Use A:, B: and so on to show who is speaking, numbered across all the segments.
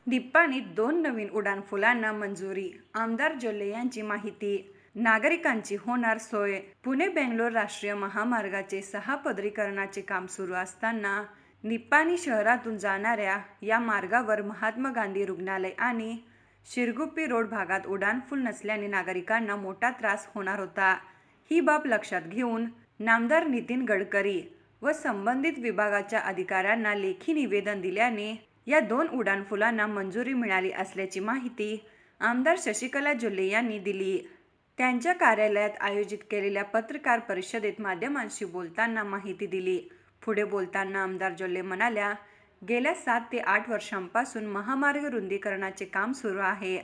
A: निप्पाणीत 2 नवीन उड्डाणपुलांना मंजुरी, आमदार जोल्ले यांची माहिती. नागरिकांची होणार सोय. पुणे-बेंगलोर राष्ट्रीय महामार्गाचे 6 पदरीकरणाचे काम सुरू असताना निप्पाणी शहरातून जाणाऱ्या या मार्गावर महात्मा गांधी रुग्णालय आणि शिरगुप्पी रोड भागात उड्डाणपूल नसल्याने नागरिकांना मोठा त्रास होणार होता. ही बाब लक्षात घेऊन नामदार नितीन गडकरी व संबंधित विभागाच्या अधिकाऱ्यांना लेखी निवेदन दिल्याने या 2 उड्डाणपुलांना मंजुरी मिळाली असल्याची माहिती आमदार शशिकला जोल्ले यांनी दिली. त्यांच्या कार्यालयात आयोजित केलेल्या पत्रकार परिषदेत माध्यमांशी बोलताना माहिती दिली. पुढे बोलताना आमदार जोल्ले म्हणाल्या, गेल्या 7 ते 8 वर्षांपासून महामार्ग रुंदीकरणाचे काम सुरू आहे.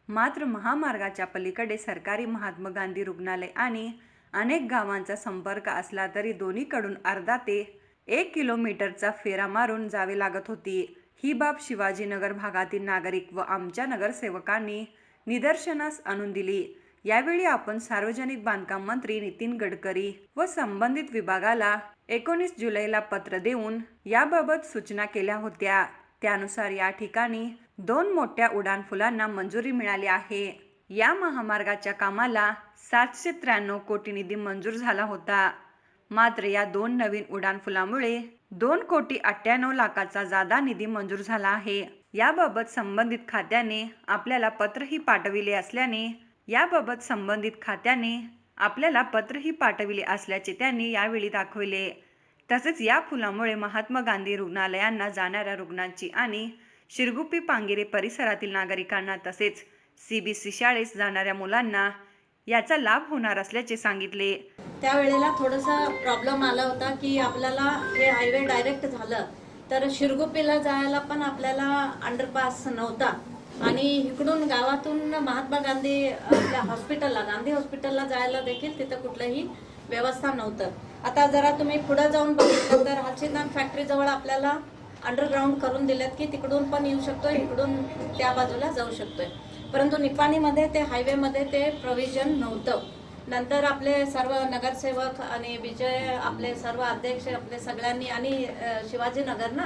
A: मात्र महामार्गाच्या पलीकडे सरकारी महात्मा गांधी रुग्णालय आणि अनेक गावांचा संपर्क असला तरी दोन्हीकडून अर्धा ते 1 किलोमीटरचा फेरा मारून जावे लागत होती. ही बाब शिवाजीनगर भागातील नागरिक व आमच्या नगरसेवकांनी निदर्शनास आणून दिली. यावेळी आपण सार्वजनिक बांधकाम मंत्री नितीन गडकरी व संबंधित विभागाला 19 जुलैला पत्र देऊन याबाबत सूचना केल्या होत्या. त्यानुसार या ठिकाणी 2 मोठ्या उड्डाणपुलांना मंजुरी मिळाली आहे. या महामार्गाच्या कामाला 793 कोटी निधी मंजूर झाला होता. मात्र या 2 नवीन उड्डाणपुलामुळे 2,98,00,000चा जादा निधी मंजूर झाला आहे. याबाबत संबंधित खात्याने आपल्याला पत्रही पाठविले असल्याचे त्यांनी यावेळी दाखविले. तसेच या पुलामुळे महात्मा गांधी रुग्णालयांना जाणाऱ्या रुग्णांची आणि शिरगुप्पी पांगिरे परिसरातील नागरिकांना तसेच CBC शाळेस जाणाऱ्या मुलांना याचा लाभ होणार असल्याचे सांगितले.
B: त्यावेळेला थोडासा प्रॉब्लेम आला होता की आपल्याला हे हायवे डायरेक्ट झालं तर शिरगुप्पीला जायला पण आपल्याला अंडरपास नव्हता आणि इकडून गावातून महात्मा गांधी आपल्या गांधी हॉस्पिटलला जायला देखील तिथं कुठलंही व्यवस्था नव्हतं. आता जरा तुम्ही पुढे जाऊन बघितलं तर हातशिदान फॅक्टरी जवळ आपल्याला अंडरग्राऊंड करून दिलेत की तिकडून पण येऊ शकतोय, इकडून त्या बाजूला जाऊ शकतोय. परंतु निप्पाणीमध्ये ते हायवेमध्ये ते प्रोव्हिजन नव्हतं. नंतर आपले सर्व नगरसेवक आणि विजय आपले सर्व अध्यक्ष आपले सगळ्यांनी आणि शिवाजीनगर ना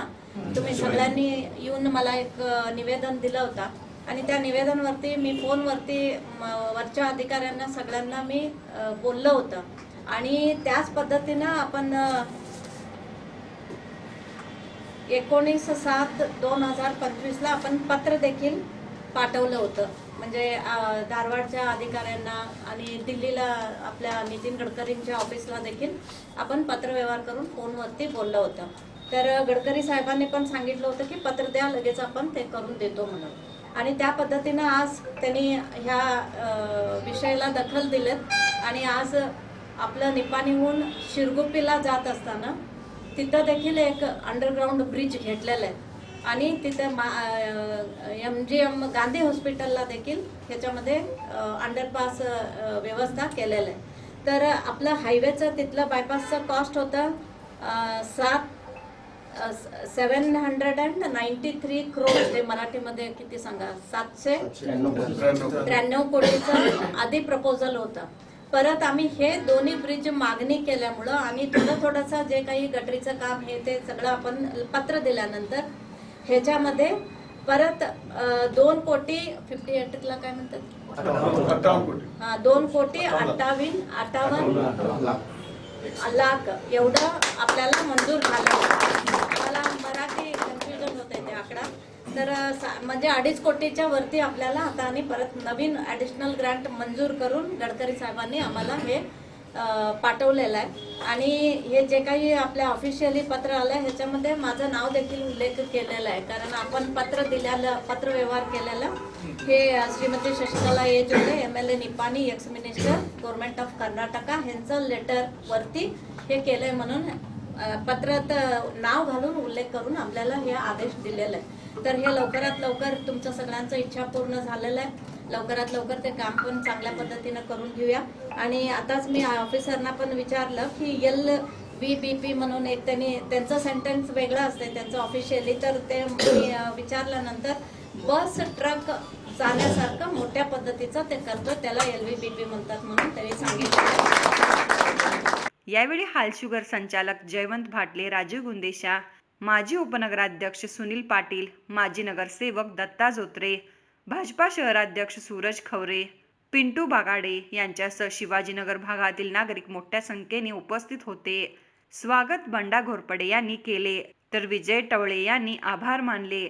B: तुम्ही सगळ्यांनी येऊन मला एक निवेदन दिलं होतं आणि त्या निवेदनावरती मी फोनवरती वरच्या अधिकाऱ्यांना सगळ्यांना मी बोललं होतं आणि त्याच पद्धतीनं आपण 19/7/2025 आपण पत्र देखील पाठवलं होतं. म्हणजे धारवाडच्या अधिकाऱ्यांना आणि दिल्लीला आपल्या नितीन गडकरींच्या ऑफिसला देखील आपण पत्रव्यवहार करून फोनवरती बोललं होतं. तर गडकरी साहेबांनी पण सांगितलं होतं की पत्र द्या, लगेच आपण ते करून देतो म्हणून. आणि त्या पद्धतीनं आज त्यांनी ह्या विषयाला दखल दिलेत आणि आज आपलं निप्पाणीहून शिरगुप्पीला जात असताना तिथं देखील एक अंडरग्राऊंड ब्रिज घेतलेलं आहे आणि तिथं MGM गांधी हॉस्पिटलला देखील ह्याच्यामध्ये अंडरपास व्यवस्था केलेलं आहे. तर आपलं हायवेचं तिथलं बायपासचं कॉस्ट होतं 793 करोड. ते मराठीमध्ये किती सांगा, 793 कोटीचं आधी प्रपोजल होतं. परत आम्ही हे दोन्ही ब्रिज मागणी केल्यामुळं आणि थोडंसं जे काही गटरीचं काम हे ते सगळं आपण पत्र दिल्यानंतर ह्याच्यामध्ये परत 2,58,58 काय म्हणतात, 2,58,58,00,000 एवढं आपल्याला मंजूर झालं. मला मराठी कन्फ्युजन होत आहे ते आकडा. तर म्हणजे 2.5 कोटीच्या वरती आपल्याला आता आणि परत नवीन ॲडिशनल ग्रँट मंजूर करून गडकरी साहेबांनी आम्हाला हे पाठवलेलं आहे. आणि हे जे काही आपल्या ऑफिशियली पत्र आलं आहे ह्याच्यामध्ये माझं नाव देखील उल्लेख केलेला आहे. कारण आपण पत्र व्यवहार केलेलं हे Shrimati Shashikala Jolle MLA Nippani, ex minister government of Karnataka ह्यांचं लेटरवरती हे केलंय म्हणून पत्रात नाव घालून उल्लेख करून आपल्याला हे आदेश दिलेला आहे. तर हे लवकरात लवकर तुमचं सगळ्यांचं इच्छा पूर्ण झालेलं आहे. लवकरात लवकर ते काम पण चांगल्या पद्धतीनं करून घेऊया. आणि आताच मी ऑफिसरना पण विचारलं की LVBP म्हणून एक त्यांचं सेंटेन्स वेगळं असते त्यांचं ऑफिशियली. तर ते मी विचारल्यानंतर बस ट्रक जाण्यासारखं मोठ्या पद्धतीचं ते करतो, त्याला LVBP म्हणतात म्हणून त्यांनी सांगितलं.
A: यावेळी हाल शुगर संचालक जयवंत भाटले, राजीव गुंदेशा, माजी उपनगराध्यक्ष सुनील पाटील, माजी नगरसेवक दत्ता जोत्रे, भाजपा शहराध्यक्ष सूरज खवरे, पिंटू बागाडे यांच्यासह शिवाजीनगर भागातील नागरिक मोठ्या संख्येने उपस्थित होते. स्वागत बंडा घोरपडे यांनी केले, तर विजय टवळे यांनी आभार मानले.